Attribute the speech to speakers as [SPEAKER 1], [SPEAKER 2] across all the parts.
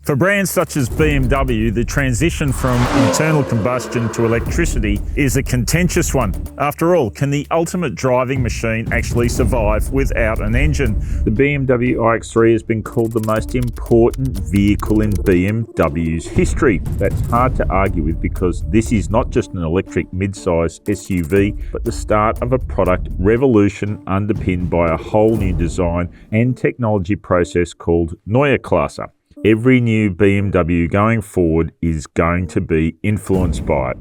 [SPEAKER 1] For brands such as BMW, the transition from internal combustion to electricity is a contentious one. After all, can the ultimate driving machine actually survive without an engine? The BMW iX3 has been called the most important vehicle in BMW's history. That's hard to argue with because this is not just an electric mid-size SUV, but the start of a product revolution underpinned by a whole new design and technology process called Neue Klasse. Every new BMW going forward is going to be influenced by it.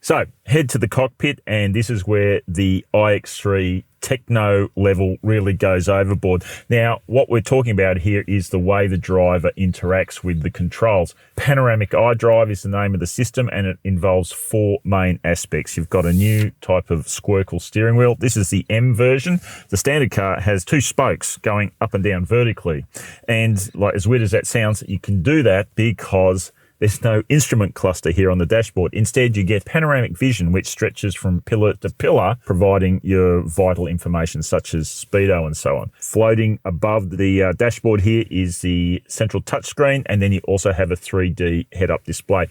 [SPEAKER 1] So head to the cockpit, and this is where the iX3 techno level really goes overboard. Now, what we're talking about here is the way the driver interacts with the controls. Panoramic iDrive is the name of the system, and it involves four main aspects. You've got a new type of squirl steering wheel. This is the M version. The standard car has two spokes going up and down vertically. And like as weird as that sounds, you can do that because there's no instrument cluster here on the dashboard. Instead, you get panoramic vision, which stretches from pillar to pillar, providing your vital information such as speedo and so on. Floating above the dashboard here is the central touchscreen, and then you also have a 3D head-up display.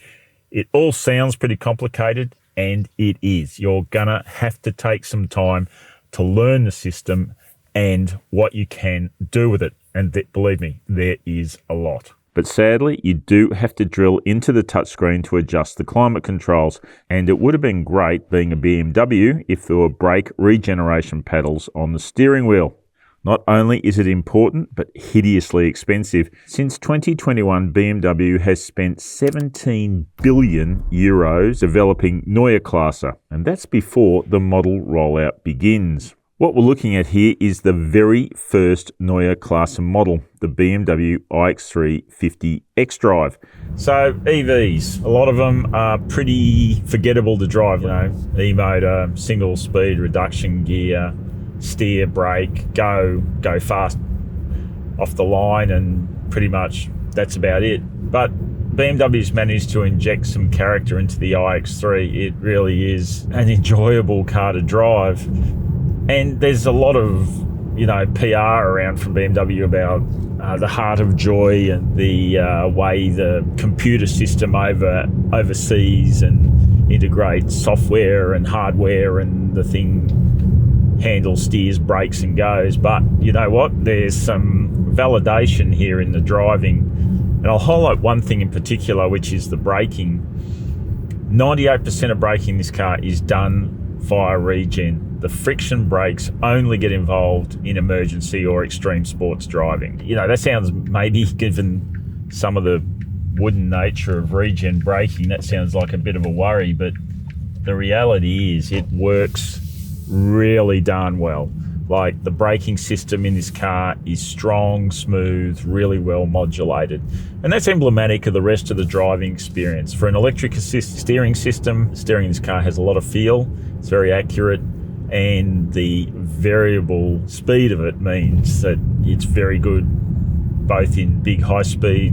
[SPEAKER 1] It all sounds pretty complicated, and it is. You're gonna have to take some time to learn the system and what you can do with it. And believe me, there is a lot. But sadly, you do have to drill into the touchscreen to adjust the climate controls, and it would have been great being a BMW if there were brake regeneration pedals on the steering wheel. Not only is it important, but hideously expensive. Since 2021, BMW has spent 17 billion euros developing Neue Klasse, and that's before the model rollout begins. What we're looking at here is the very first Neue Klasse model, the BMW iX3 50 xDrive. So EVs, a lot of them are pretty forgettable to drive. You know, E-motor, single speed, reduction gear, steer, brake, go fast off the line, and pretty much that's about it. But BMW's managed to inject some character into the iX3. It really is an enjoyable car to drive. And there's a lot of, PR around from BMW about the heart of joy and the way the computer system oversees and integrates software and hardware, and the thing handles, steers, brakes and goes. But you know what? There's some validation here in the driving. And I'll highlight one thing in particular, which is the braking. 98% of braking in this car is done via regen. The friction brakes only get involved in emergency or extreme sports driving. That sounds, maybe given some of the wooden nature of regen braking, that sounds like a bit of a worry, but the reality is it works really darn well. Like, the braking system in this car is strong, smooth, really well modulated. And that's emblematic of the rest of the driving experience. For an electric assist steering system, steering in this car has a lot of feel. It's very accurate. And the variable speed of it means that it's very good both in big high speed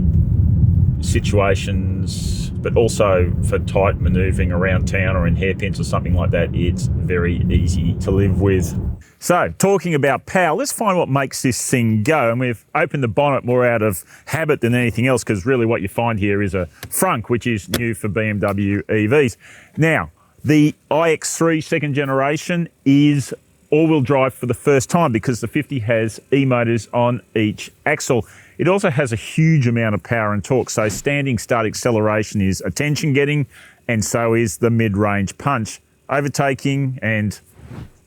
[SPEAKER 1] situations, but also for tight manoeuvring around town or in hairpins or something like that. It's very easy to live with. So, talking about power, let's find what makes this thing go. And we've opened the bonnet more out of habit than anything else, because really what you find here is a frunk, which is new for BMW EVs. Now, the iX3 second generation is all-wheel drive for the first time because the 50 has e-motors on each axle. It also has a huge amount of power and torque, so standing start acceleration is attention-getting, and so is the mid-range punch. Overtaking and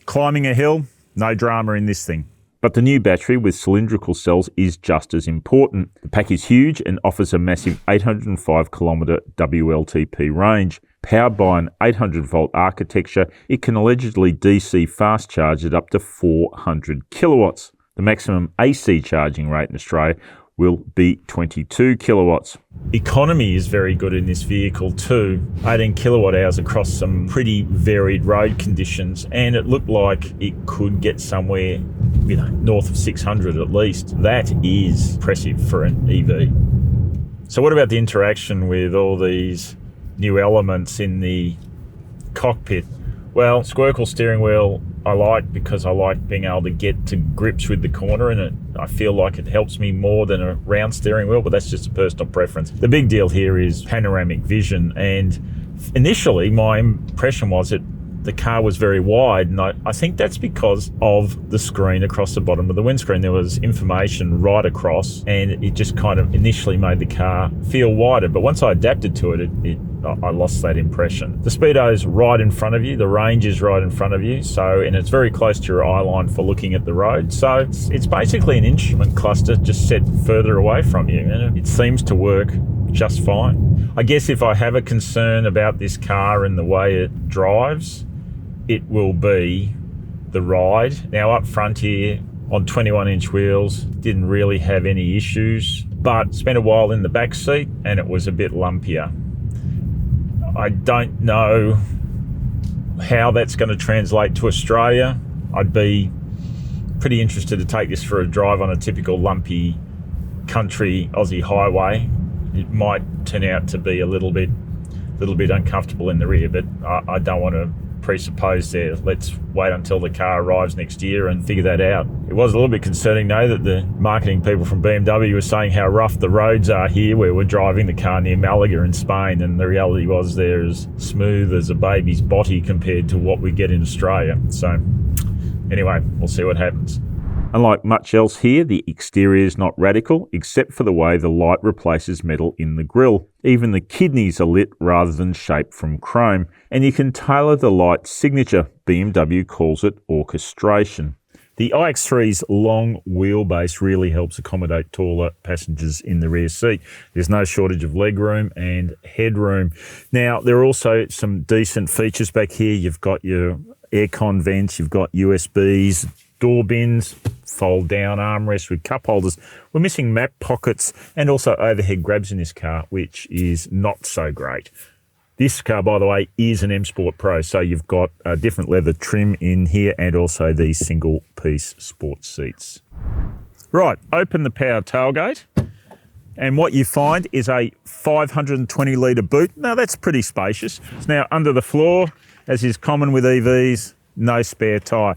[SPEAKER 1] climbing a hill, no drama in this thing. But the new battery with cylindrical cells is just as important. The pack is huge and offers a massive 805 kilometre WLTP range. Powered by an 800-volt architecture, it can allegedly DC fast charge at up to 400 kilowatts. The maximum AC charging rate in Australia will be 22 kilowatts. Economy is very good in this vehicle too. 18 kilowatt hours across some pretty varied road conditions, and it looked like it could get somewhere, north of 600 at least. That is impressive for an EV. So what about the interaction with all these new elements in the cockpit? Well, squirrel steering wheel I like because I like being able to get to grips with the corner in it. I feel like it helps me more than a round steering wheel, but that's just a personal preference. The big deal here is panoramic vision, and initially my impression was that the car was very wide, and I think that's because of the screen across the bottom of the windscreen. There was information right across, and it just kind of initially made the car feel wider, but once I adapted to it, I lost that impression. The speedo's right in front of you, the range is right in front of you, and it's very close to your eye line for looking at the road. So it's basically an instrument cluster just set further away from you, and it seems to work just fine. I guess if I have a concern about this car and the way it drives, it will be the ride. Now up front here on 21-inch wheels, didn't really have any issues, but spent a while in the back seat and it was a bit lumpier. I don't know how that's going to translate to Australia. I'd be pretty interested to take this for a drive on a typical lumpy country Aussie highway. It might turn out to be a little bit uncomfortable in the rear, but I don't want to presuppose there. Let's wait until the car arrives next year and figure that out. It was a little bit concerning though that the marketing people from BMW were saying how rough the roads are here where we're driving the car near Malaga in Spain, and the reality was they're as smooth as a baby's body compared to what we get in Australia. So anyway, we'll see what happens. Unlike much else here, the exterior is not radical, except for the way the light replaces metal in the grille. Even the kidneys are lit rather than shaped from chrome, and you can tailor the light signature. BMW calls it orchestration. The iX3's long wheelbase really helps accommodate taller passengers in the rear seat. There's no shortage of legroom and headroom. Now, there are also some decent features back here. You've got your aircon vents, you've got USBs, door bins, fold down armrests with cup holders. We're missing map pockets and also overhead grabs in this car, which is not so great. This car, by the way, is an M Sport Pro, so you've got a different leather trim in here and also these single piece sports seats. Right, open the power tailgate, and what you find is a 520 litre boot. Now that's pretty spacious. It's now under the floor, as is common with EVs, no spare tyre.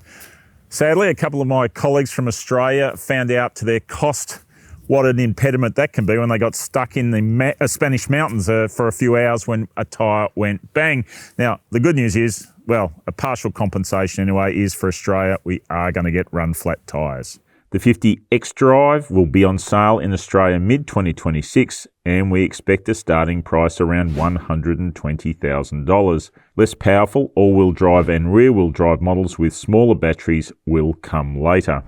[SPEAKER 1] Sadly, a couple of my colleagues from Australia found out to their cost what an impediment that can be when they got stuck in the Spanish mountains for a few hours when a tyre went bang. Now, the good news is, well, a partial compensation anyway is for Australia, we are going to get run flat tyres. The 50 xDrive will be on sale in Australia mid-2026, and we expect a starting price around $120,000. Less powerful all-wheel drive and rear-wheel drive models with smaller batteries will come later.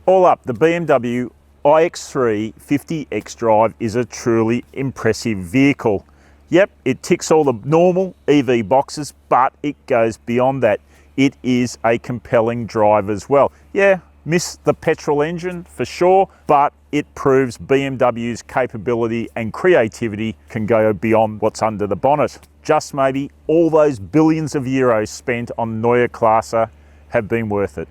[SPEAKER 1] All up, the BMW iX3 50 xDrive is a truly impressive vehicle. Yep, it ticks all the normal EV boxes, but it goes beyond that. It is a compelling drive as well. Yeah, miss the petrol engine for sure, but it proves BMW's capability and creativity can go beyond what's under the bonnet. Just maybe all those billions of euros spent on Neue Klasse have been worth it.